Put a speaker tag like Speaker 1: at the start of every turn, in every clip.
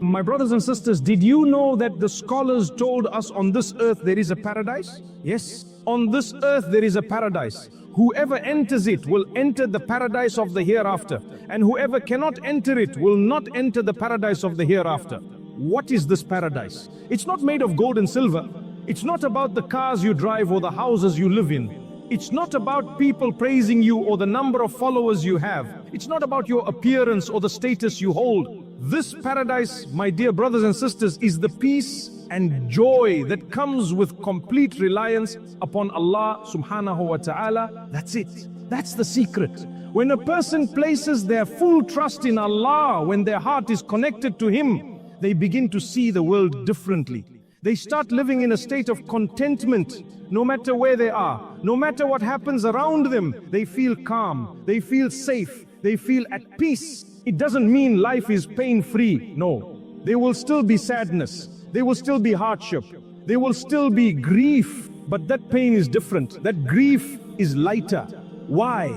Speaker 1: My brothers and sisters, did you know that the scholars told us on this earth there is a paradise? Yes, on this earth there is a paradise. Whoever enters it will enter the paradise of the hereafter, and whoever cannot enter it will not enter the paradise of the hereafter. What is this paradise? It's not made of gold and silver. It's not about the cars you drive or the houses you live in. It's not about people praising you or the number of followers you have. It's not about your appearance or the status you hold. This paradise, my dear brothers and sisters, is the peace and joy that comes with complete reliance upon Allah subhanahu wa ta'ala. That's it. That's the secret. When a person places their full trust in Allah, when their heart is connected to Him, they begin to see the world differently. They start living in a state of contentment. No matter where they are, no matter what happens around them, they feel calm, they feel safe, they feel at peace. It doesn't mean life is pain-free. No. There will still be sadness. There will still be hardship. There will still be grief. But that pain is different. That grief is lighter. Why?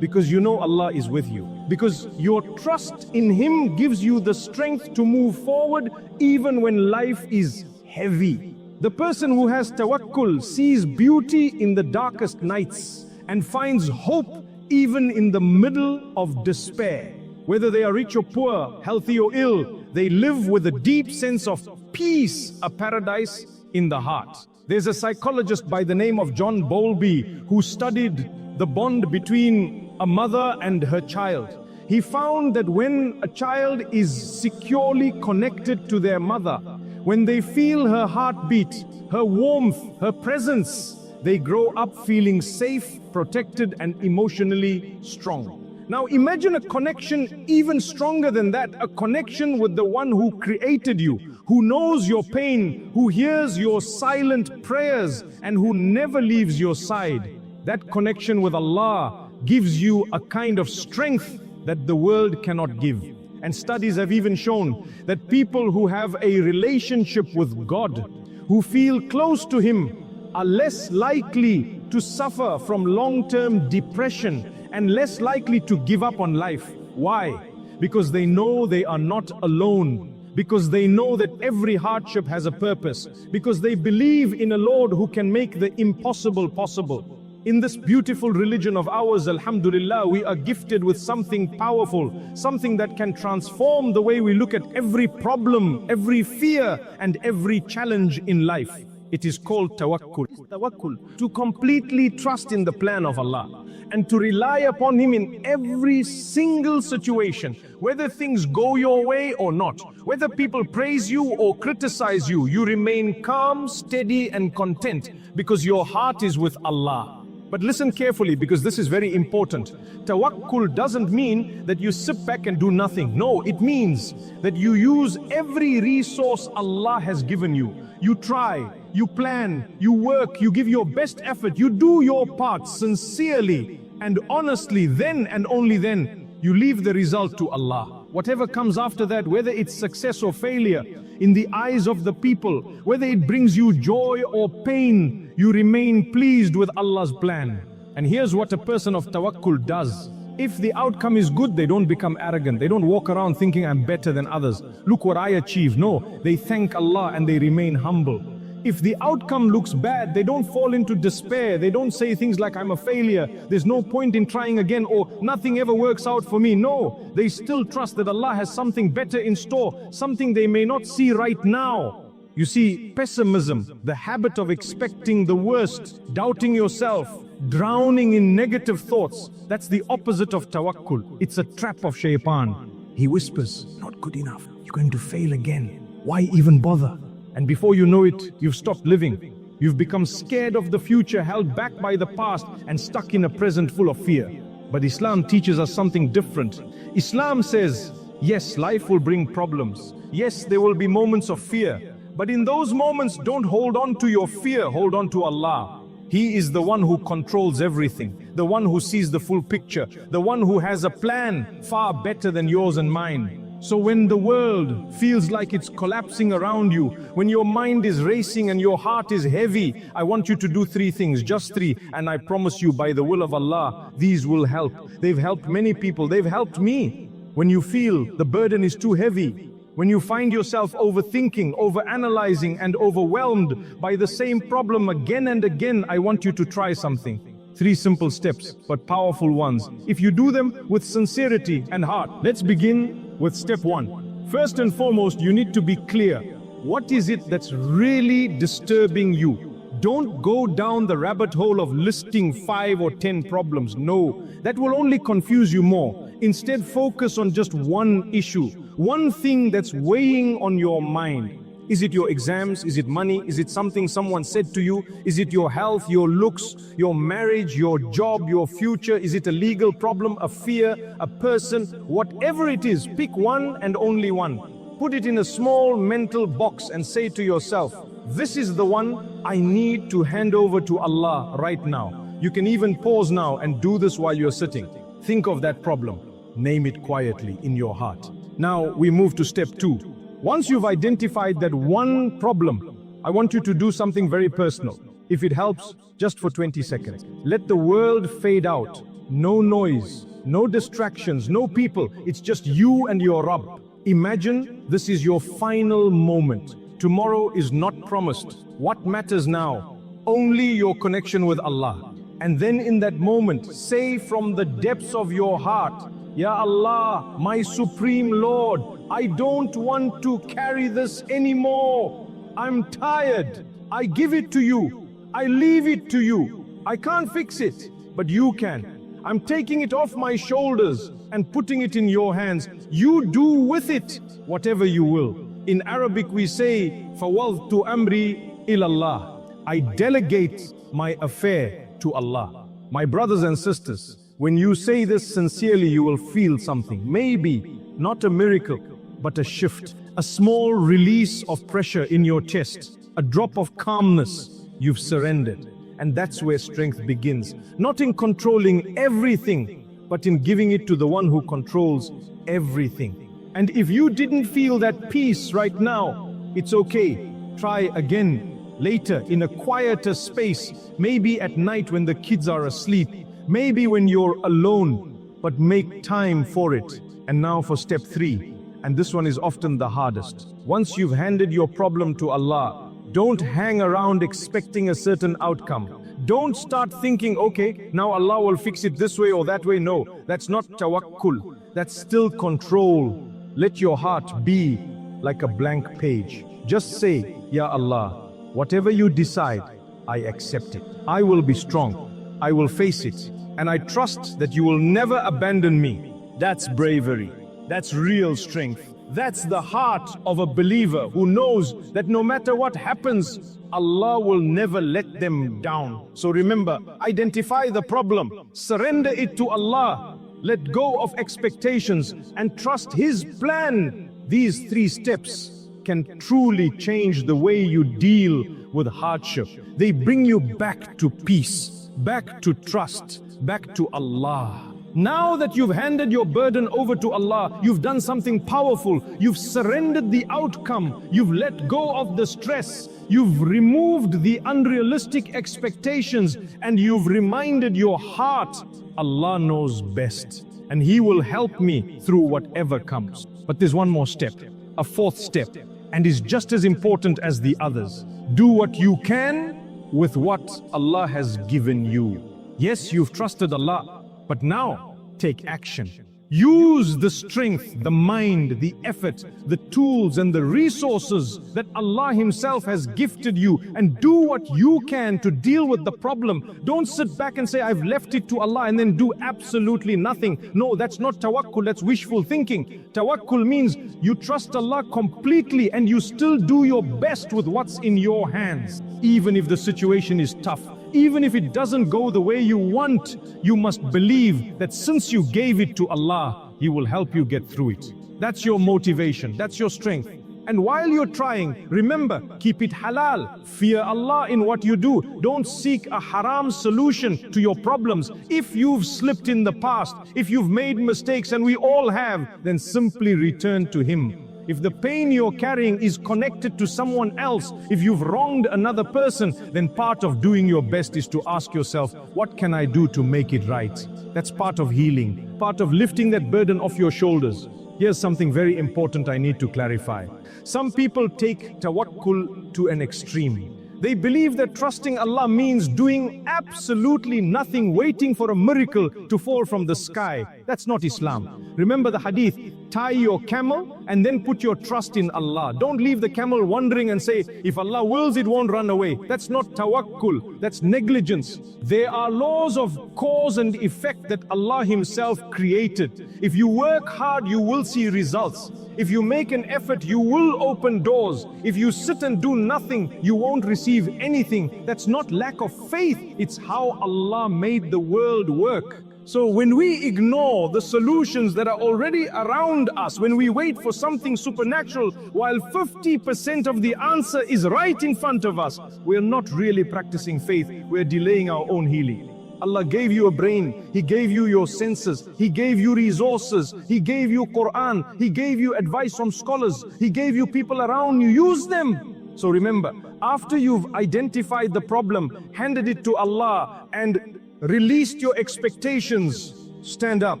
Speaker 1: Because you know Allah is with you. Because your trust in Him gives you the strength to move forward even when life is heavy. The person who has tawakkul sees beauty in the darkest nights and finds hope even in the middle of despair. Whether they are rich or poor, healthy or ill, they live with a deep sense of peace, a paradise in the heart. There's a psychologist by the name of John Bowlby who studied the bond between a mother and her child. He found that when a child is securely connected to their mother, when they feel her heartbeat, her warmth, her presence, they grow up feeling safe, protected, and emotionally strong. Now imagine a connection even stronger than that, a connection with the one who created you, who knows your pain, who hears your silent prayers, and who never leaves your side. That connection with Allah gives you a kind of strength that the world cannot give. And studies have even shown that people who have a relationship with God, who feel close to Him, are less likely to suffer from long-term depression and less likely to give up on life. Why? Because they know they are not alone. Because they know that every hardship has a purpose. Because they believe in a Lord who can make the impossible possible. In this beautiful religion of ours, alhamdulillah, we are gifted with something powerful, something that can transform the way we look at every problem, every fear, and every challenge in life. It is called tawakkul. Tawakkul, to completely trust in the plan of Allah and to rely upon Him in every single situation, whether things go your way or not, whether people praise you or criticize you, you remain calm, steady, and content because your heart is with Allah. But listen carefully, because this is very important. Tawakkul doesn't mean that you sit back and do nothing. No, it means that you use every resource Allah has given you. You try, you plan, you work, you give your best effort, you do your part sincerely and honestly. Then and only then you leave the result to Allah. Whatever comes after that, whether it's success or failure in the eyes of the people, whether it brings you joy or pain, you remain pleased with Allah's plan. And here's what a person of tawakkul does. If the outcome is good, they don't become arrogant. They don't walk around thinking I'm better than others. Look what I achieved. No, they thank Allah and they remain humble. If the outcome looks bad, they don't fall into despair. They don't say things like I'm a failure, there's no point in trying again, or nothing ever works out for me. No, they still trust that Allah has something better in store, something they may not see right now. You see, pessimism, the habit of expecting the worst, doubting yourself, drowning in negative thoughts, that's the opposite of tawakkul. It's a trap of shaitan. He whispers, not good enough, you're going to fail again. Why even bother? And before you know it, you've stopped living. You've become scared of the future, held back by the past, and stuck in a present full of fear. But Islam teaches us something different. Islam says, yes, life will bring problems. Yes, there will be moments of fear. But in those moments, don't hold on to your fear, hold on to Allah. He is the one who controls everything, the one who sees the full picture, the one who has a plan far better than yours and mine. So when the world feels like it's collapsing around you, when your mind is racing and your heart is heavy, I want you to do 3 things, just 3, and I promise you by the will of Allah, these will help. They've helped many people, they've helped me. When you feel the burden is too heavy, When you find yourself overthinking, overanalyzing, and overwhelmed by the same problem again and again, I want you to try something. 3 simple steps, but powerful ones, if you do them with sincerity and heart. Let's begin with step 1. First and foremost, you need to be clear. What is it that's really disturbing you? Don't go down the rabbit hole of listing 5 or 10 problems. No, that will only confuse you more. Instead, focus on just one issue, one thing that's weighing on your mind. Is it your exams? Is it money? Is it something someone said to you? Is it your health, your looks, your marriage, your job, your future? Is it a legal problem, a fear, a person? Whatever it is, pick one and only one. Put it in a small mental box and say to yourself, this is the one I need to hand over to Allah right now. You can even pause now and do this while you're sitting. Think of that problem. Name it quietly in your heart. Now we move to step 2. Once you've identified that one problem, I want you to do something very personal. If it helps, just for 20 seconds. Let the world fade out. No noise, no distractions, no people. It's just you and your Rabb. Imagine this is your final moment. Tomorrow is not promised. What matters now? Only your connection with Allah. And then in that moment, say from the depths of your heart, Ya Allah, my Supreme Lord, I don't want to carry this anymore. I'm tired. I give it to you. I leave it to you. I can't fix it, but you can. I'm taking it off my shoulders and putting it in your hands. You do with it whatever you will. In Arabic we say, "Fawwadtu amri ilallah." I delegate my affair to Allah. My brothers and sisters, when you say this sincerely, you will feel something. Maybe not a miracle, but a shift, a small release of pressure in your chest, a drop of calmness. You've surrendered. And that's where strength begins. Not in controlling everything, but in giving it to the one who controls everything. And if you didn't feel that peace right now, it's okay. Try again later in a quieter space, maybe at night when the kids are asleep, maybe when you're alone, but make time for it. And now for step 3, and this one is often the hardest. Once you've handed your problem to Allah, don't hang around expecting a certain outcome. Don't start thinking, okay, now Allah will fix it this way or that way. No, that's not tawakkul. That's still control. Let your heart be like a blank page. Just say, Ya Allah, whatever you decide, I accept it. I will be strong. I will face it. And I trust that you will never abandon me. That's bravery. That's real strength. That's the heart of a believer who knows that no matter what happens, Allah will never let them down. So remember, identify the problem, surrender it to Allah, let go of expectations and trust His plan. These 3 steps can truly change the way you deal with hardship. They bring you back to peace, back to trust, back to Allah. Now that you've handed your burden over to Allah, you've done something powerful. You've surrendered the outcome. You've let go of the stress. You've removed the unrealistic expectations, and you've reminded your heart, Allah knows best, and He will help me through whatever comes. But there's one more step, a 4th step, and is just as important as the others. Do what you can with what Allah has given you. Yes, you've trusted Allah, but now take action. Use the strength, the mind, the effort, the tools and the resources that Allah Himself has gifted you, and do what you can to deal with the problem. Don't sit back and say, I've left it to Allah, and then do absolutely nothing. No, that's not tawakkul, that's wishful thinking. Tawakkul means you trust Allah completely and you still do your best with what's in your hands. Even if the situation is tough, even if it doesn't go the way you want, you must believe that since you gave it to Allah, He will help you get through it. That's your motivation, that's your strength. And while you're trying, remember, keep it halal. Fear Allah in what you do. Don't seek a haram solution to your problems. If you've slipped in the past, if you've made mistakes, and we all have, then simply return to Him. If the pain you're carrying is connected to someone else, if you've wronged another person, then part of doing your best is to ask yourself, what can I do to make it right? That's part of healing, part of lifting that burden off your shoulders. Here's something very important I need to clarify. Some people take tawakkul to an extreme. They believe that trusting Allah means doing absolutely nothing, waiting for a miracle to fall from the sky. That's not Islam. Remember the hadith, tie your camel and then put your trust in Allah. Don't leave the camel wandering and say, if Allah wills, it won't run away. That's not tawakkul, that's negligence. There are laws of cause and effect that Allah Himself created. If you work hard, you will see results. If you make an effort, you will open doors. If you sit and do nothing, you won't receive anything. That's not lack of faith, it's how Allah made the world work. So when we ignore the solutions that are already around us, when we wait for something supernatural, while 50% of the answer is right in front of us, we're not really practicing faith, we're delaying our own healing. Allah gave you a brain, He gave you your senses, He gave you resources, He gave you Quran, He gave you advice from scholars, He gave you people around you, use them. So remember, after you've identified the problem, handed it to Allah and released your expectations, stand up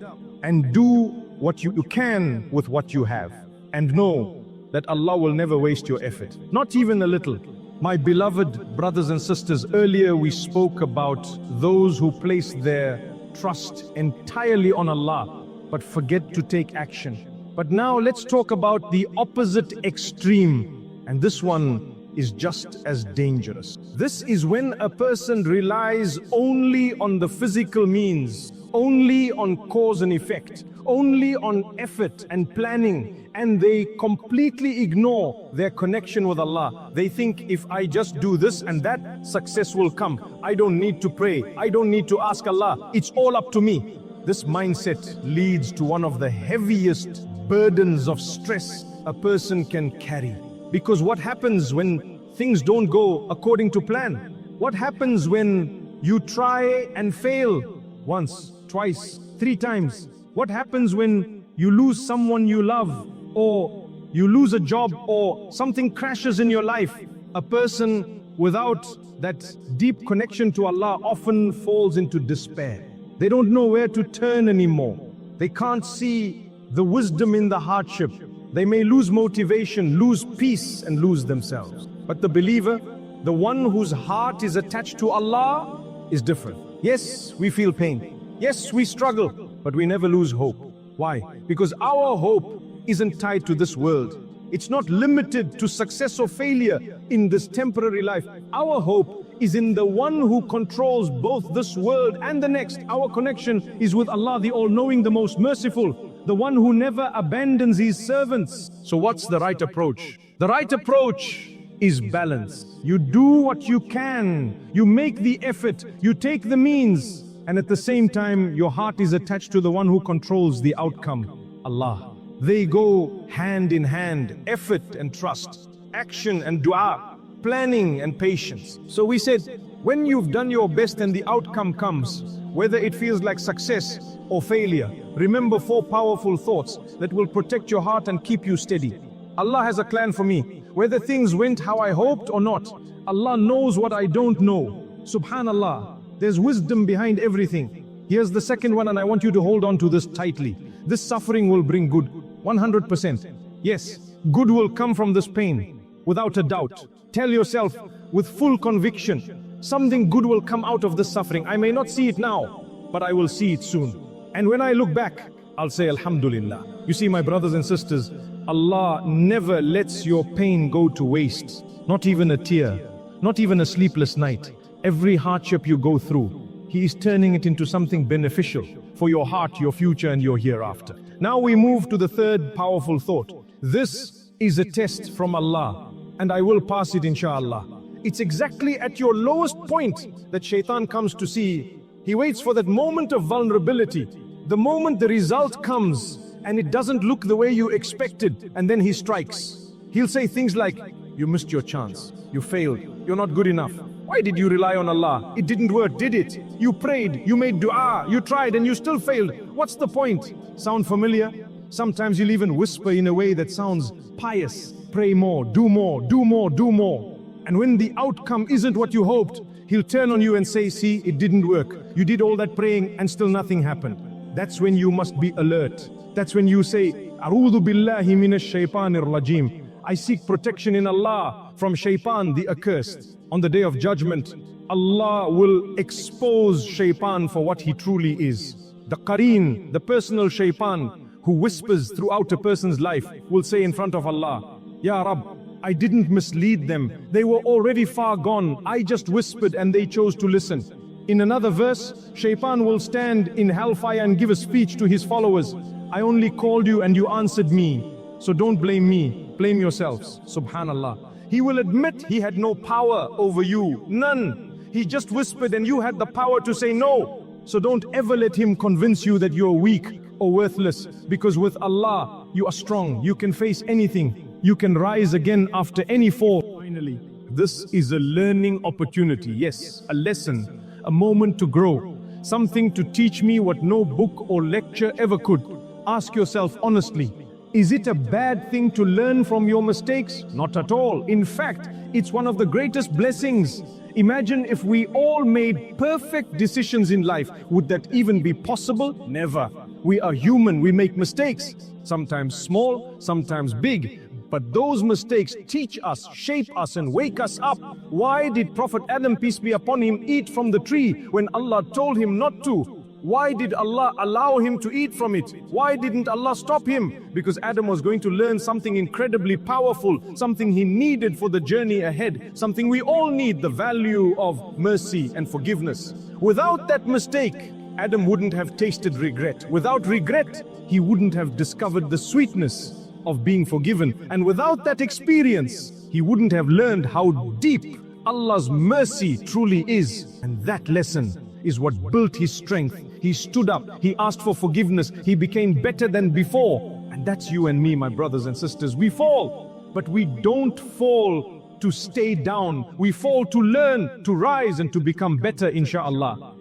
Speaker 1: and do what you can with what you have. And know that Allah will never waste your effort, not even a little. My beloved brothers and sisters, earlier we spoke about those who place their trust entirely on Allah, but forget to take action. But now let's talk about the opposite extreme, and this one is just as dangerous. This is when a person relies only on the physical means, only on cause and effect, only on effort and planning, and they completely ignore their connection with Allah. They think, if I just do this and that, success will come. I don't need to pray, I don't need to ask Allah, it's all up to me. This mindset leads to one of the heaviest burdens of stress a person can carry. Because what happens when things don't go according to plan? What happens when you try and fail once, twice, 3 times? What happens when you lose someone you love, or you lose a job, or something crashes in your life? A person without that deep connection to Allah often falls into despair. They don't know where to turn anymore. They can't see the wisdom in the hardship. They may lose motivation, lose peace, and lose themselves. But the believer, the one whose heart is attached to Allah, is different. Yes, we feel pain. Yes, we struggle, but we never lose hope. Why? Because our hope isn't tied to this world. It's not limited to success or failure in this temporary life. Our hope is in the one who controls both this world and the next. Our connection is with Allah, the All-Knowing, the Most Merciful, the one who never abandons His servants. So what's the right approach? The right approach is balance. You do what you can, you make the effort, you take the means, and at the same time your heart is attached to the one who controls the outcome, Allah. They go hand in hand, effort and trust, action and dua, planning and patience. So we said, when you've done your best and the outcome comes, whether it feels like success or failure, remember 4 powerful thoughts that will protect your heart and keep you steady. Allah has a plan for me. Whether things went how I hoped or not, Allah knows what I don't know. Subhanallah, there's wisdom behind everything. Here's the second one, and I want you to hold on to this tightly. This suffering will bring good, 100%. Yes, good will come from this pain, without a doubt. Tell yourself with full conviction, something good will come out of this suffering. I may not see it now, but I will see it soon. And when I look back, I'll say Alhamdulillah. You see, my brothers and sisters, Allah never lets your pain go to waste. Not even a tear, not even a sleepless night. Every hardship you go through, He is turning it into something beneficial for your heart, your future, and your hereafter. Now we move to the third powerful thought. This is a test from Allah, and I will pass it inshallah. It's exactly at your lowest point that shaitan comes to see. He waits for that moment of vulnerability, the moment the result comes, and it doesn't look the way you expected, and then he strikes. He'll say things like, you missed your chance, you failed, you're not good enough. Why did you rely on Allah? It didn't work, did it? You prayed, you made dua, you tried, and you still failed. What's the point? Sound familiar? Sometimes you'll even whisper in a way that sounds pious. Pray more, do more, do more, do more. And when the outcome isn't what you hoped, he'll turn on you and say, see, it didn't work. You did all that praying and still nothing happened. that's when you must be alert. That's when you say, A'udhu billahi minash shaitanir rajim. I seek protection in Allah from shaitan, the accursed. On the day of judgment, Allah will expose shaitan for what he truly is. The qareen, the personal shaitan who whispers throughout a person's life, will say in front of Allah, Ya Rabb, I didn't mislead them. They were already far gone. I just whispered and they chose to listen. In another verse, shaitan will stand in hellfire and give a speech to his followers. I only called you and you answered me. So don't blame me, blame yourselves. Subhanallah. He will admit he had no power over you, none. He just whispered and you had the power to say no. So don't ever let him convince you that you're weak or worthless, because with Allah, you are strong. You can face anything. You can rise again after any fall. Finally, this is a learning opportunity. Yes, a lesson, a moment to grow, something to teach me what no book or lecture ever could. Ask yourself honestly, is it a bad thing to learn from your mistakes? Not at all. In fact, it's one of the greatest blessings. Imagine if we all made perfect decisions in life. Would that even be possible? Never. We are human, we make mistakes. Sometimes small, sometimes big. But those mistakes teach us, shape us and wake us up. Why did Prophet Adam, peace be upon him, eat from the tree when Allah told him not to? Why did Allah allow him to eat from it? Why didn't Allah stop him? Because Adam was going to learn something incredibly powerful, something he needed for the journey ahead, something we all need, the value of mercy and forgiveness. Without that mistake, Adam wouldn't have tasted regret. Without regret, he wouldn't have discovered the sweetness of being forgiven. And without that experience, he wouldn't have learned how deep Allah's mercy truly is. And that lesson is what built his strength. He stood up, he asked for forgiveness, he became better than before. And that's you and me, my brothers and sisters. We fall, but we don't fall to stay down. We fall to learn, to rise and to become better, inshallah.